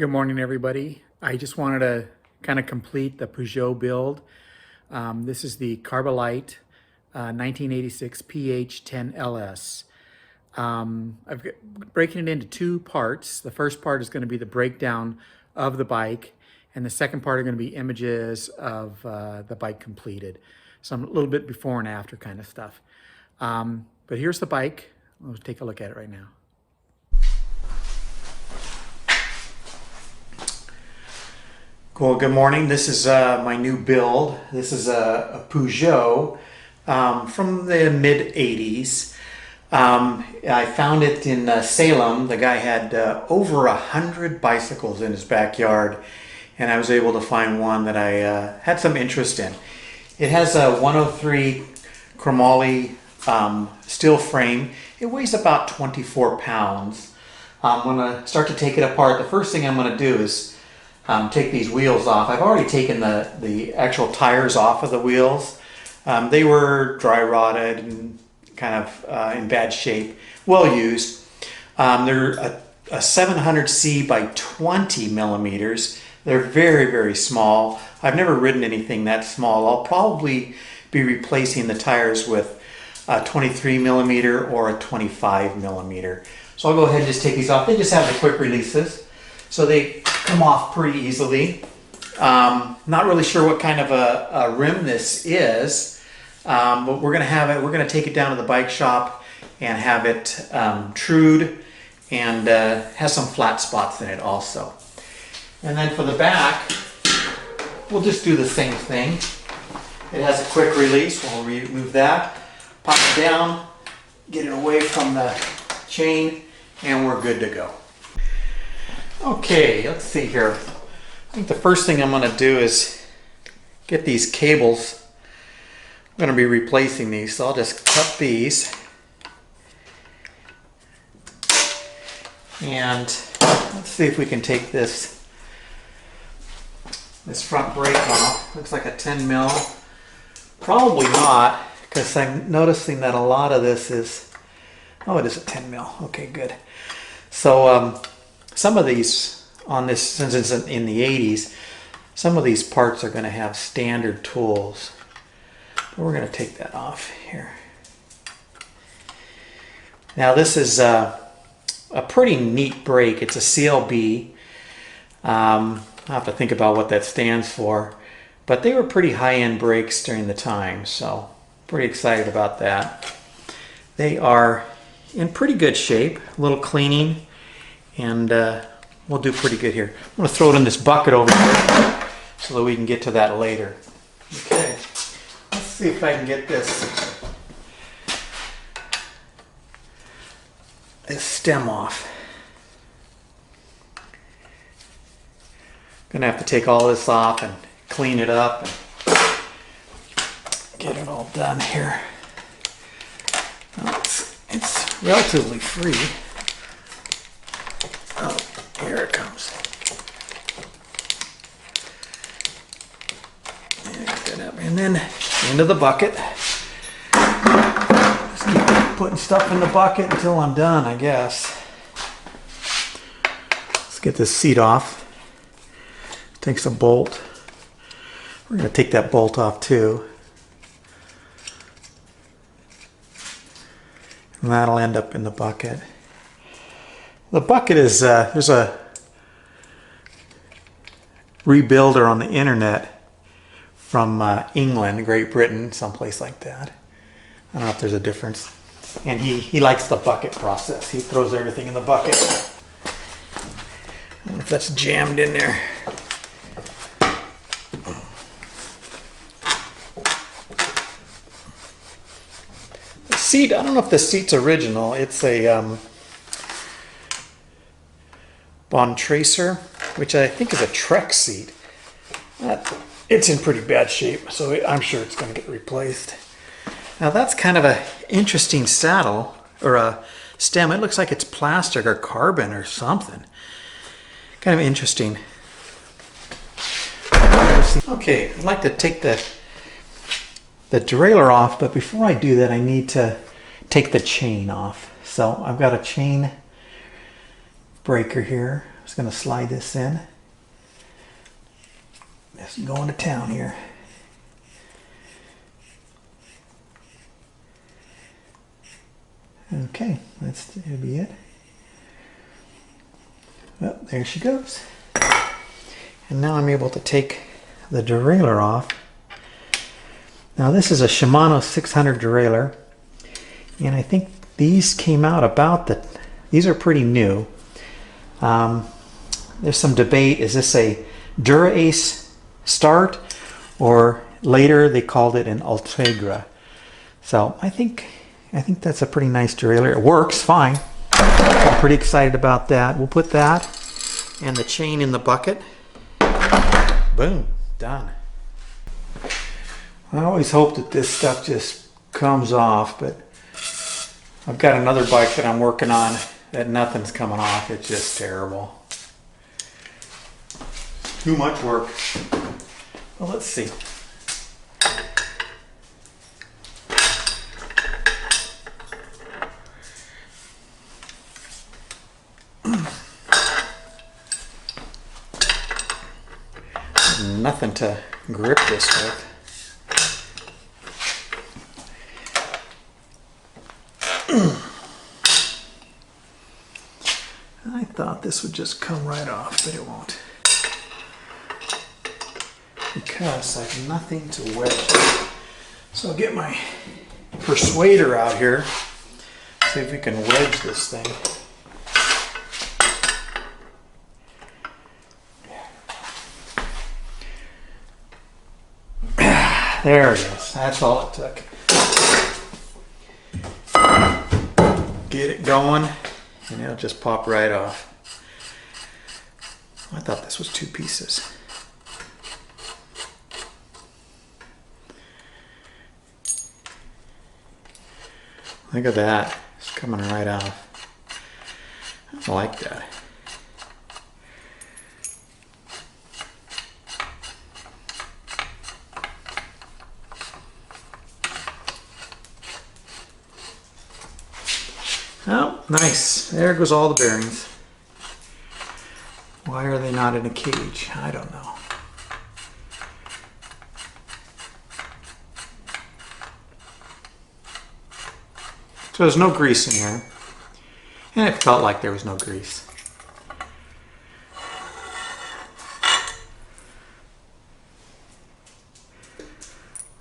Good morning, everybody. I just wanted to kind of complete the Peugeot build. This is the Carbolite 1986 PH10LS. Breaking it into two parts. The first part is going to be the breakdown of the bike, and the second part are going to be images of the bike completed. Some a little bit before and after kind of stuff. But here's the bike. Let's take a look at it right now. Cool, good morning. This is my new build. This is a Peugeot from the mid-80s. I found it in Salem. The guy had over 100 bicycles in his backyard, and I was able to find one that I had some interest in. It has a 103 chromoly steel frame. It weighs about 24 pounds. I'm going to start to take it apart. The first thing I'm going to do is take these wheels off. I've already taken the actual tires off of the wheels. They were dry rotted and kind of in bad shape, well used. They're a 700C by 20 millimeters. They're very, very small. I've never ridden anything that small. I'll probably be replacing the tires with a 23 millimeter or a 25 millimeter. So I'll go ahead and just take these off. They just have the quick releases, so they come off pretty easily. Not really sure what kind of a rim this is, but we're gonna have it. We're gonna take it down to the bike shop and have it trued, and has some flat spots in it also. And then for the back, we'll just do the same thing. It has a quick release. We'll remove that, pop it down, get it away from the chain, and we're good to go. Okay, let's see here. I think the first thing I'm going to do is get these cables. I'm going to be replacing these, so I'll just cut these. And let's see if we can take this front brake off. Looks like a 10 mil. Probably not, because I'm noticing that a lot of this is, oh, it is a 10 mil. Okay, good. So some of these on this, since it's in the 80s, some of these parts are going to have standard tools. But we're going to take that off here. Now this is a pretty neat brake. It's a CLB. I'll have to think about what that stands for. But they were pretty high-end brakes during the time, so pretty excited about that. They are in pretty good shape. A little cleaning, and we'll do pretty good here. I'm going to throw it in this bucket over here so that we can get to that later. Okay, let's see if I can get this stem off. Gonna have to take all this off and clean it up and get it all done here. Well, it's relatively free. Oh, here it comes. And then into the bucket. Just keep putting stuff in the bucket until I'm done, I guess. Let's get this seat off. Takes a bolt. We're going to take that bolt off too. And that'll end up in the bucket. The bucket is, there's a rebuilder on the internet from England, Great Britain, someplace like that. I don't know if there's a difference. And he likes the bucket process. He throws everything in the bucket. I don't know if that's jammed in there. The seat, I don't know if the seat's original. It's a Bond Tracer, which I think is a Trek seat. It's in pretty bad shape, so I'm sure it's going to get replaced. Now that's kind of an interesting saddle, or a stem. It looks like it's plastic or carbon or something. Kind of interesting. Okay, I'd like to take the derailleur off, but before I do that, I need to take the chain off. So I've got a chain breaker here. just going to slide this in. Just going to town here. Okay, that'll be it. Well, there she goes. And now I'm able to take the derailleur off. Now this is a Shimano 600 derailleur, and I think these came out about these are pretty new. There's some debate, is this a Dura-Ace start, or later they called it an Ultegra. So I think that's a pretty nice derailleur. It works fine. I'm pretty excited about that. We'll put that and the chain in the bucket. Boom, done. I always hope that this stuff just comes off, but I've got another bike that I'm working on that nothing's coming off. It's just terrible. Too much work. Well, let's see. Nothing to grip this with. I thought this would just come right off, but it won't. Because I have nothing to wedge it. So I'll get my persuader out here, see if we can wedge this thing. There it is. That's all it took. Get it going, and it'll just pop right off. I thought this was 2 pieces. Look at that. It's coming right off. I like that. Oh, nice. There goes all the bearings. Why are they not in a cage? I don't know. So there's no grease in here. And it felt like there was no grease.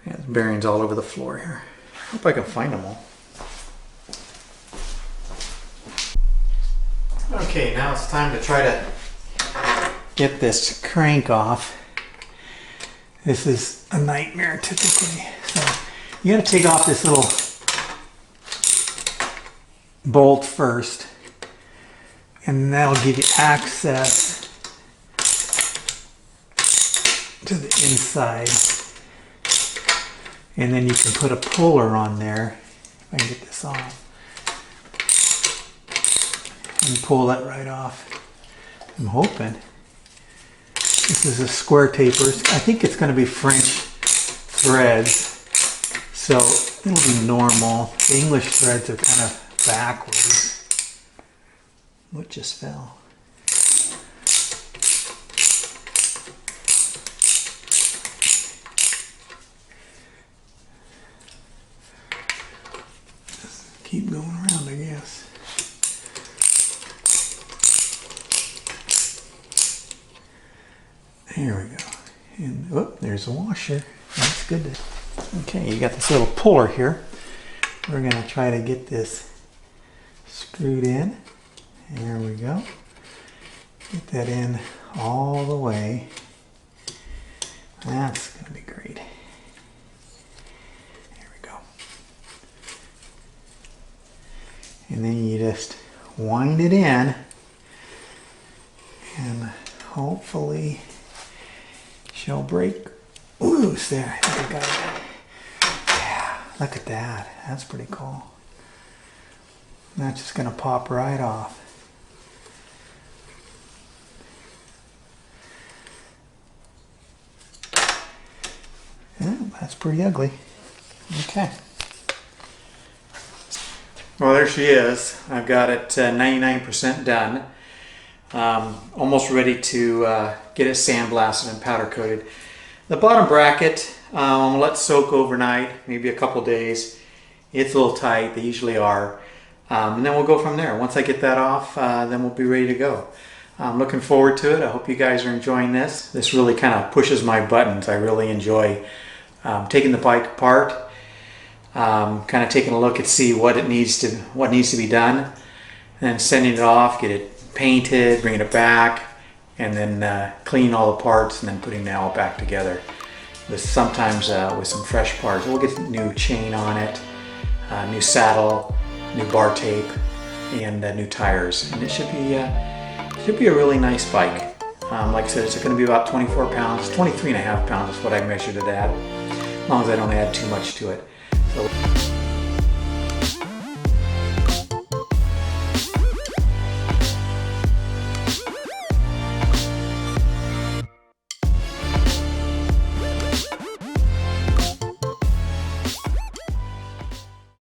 Yeah, there's bearings all over the floor here. Hope I can find them all. Okay, now it's time to try to get this crank off. This is a nightmare typically. So you gotta take off this little bolt first, and that'll give you access to the inside. And then you can put a puller on there. If I can get this off. And pull that right off. I'm hoping. This is a square taper. I think it's going to be French threads, so it'll be normal. The English threads are kind of backwards. What just fell? Just keep going around, I guess. There we go. And oh, there's a washer. That's good. Okay, you got this little puller here. We're going to try to get this screwed in. There we go. Get that in all the way. That's going to be great. There we go. And then you just wind it in, and hopefully she'll break loose there. I think I got it. Yeah, look at that. That's pretty cool. That's just going to pop right off. Yeah, that's pretty ugly. Okay. Well, there she is. I've got it 99% done. Almost ready to get it sandblasted and powder coated. The bottom bracket, I'm gonna let soak overnight, maybe a couple days. It's a little tight, they usually are. And then we'll go from there. Once I get that off, then we'll be ready to go. I'm looking forward to it. I hope you guys are enjoying this. This really kind of pushes my buttons. I really enjoy taking the bike apart, kind of taking a look and see what needs to be done, and then sending it off, get it painted, bringing it back, and then cleaning all the parts, and then putting it all back together. Sometimes with some fresh parts. We'll get new chain on it, new saddle, new bar tape, and new tires, and it should be a really nice bike. Like I said, it's going to be about 24 pounds, 23 and a half pounds is what I measured it at, as long as I don't add too much to it.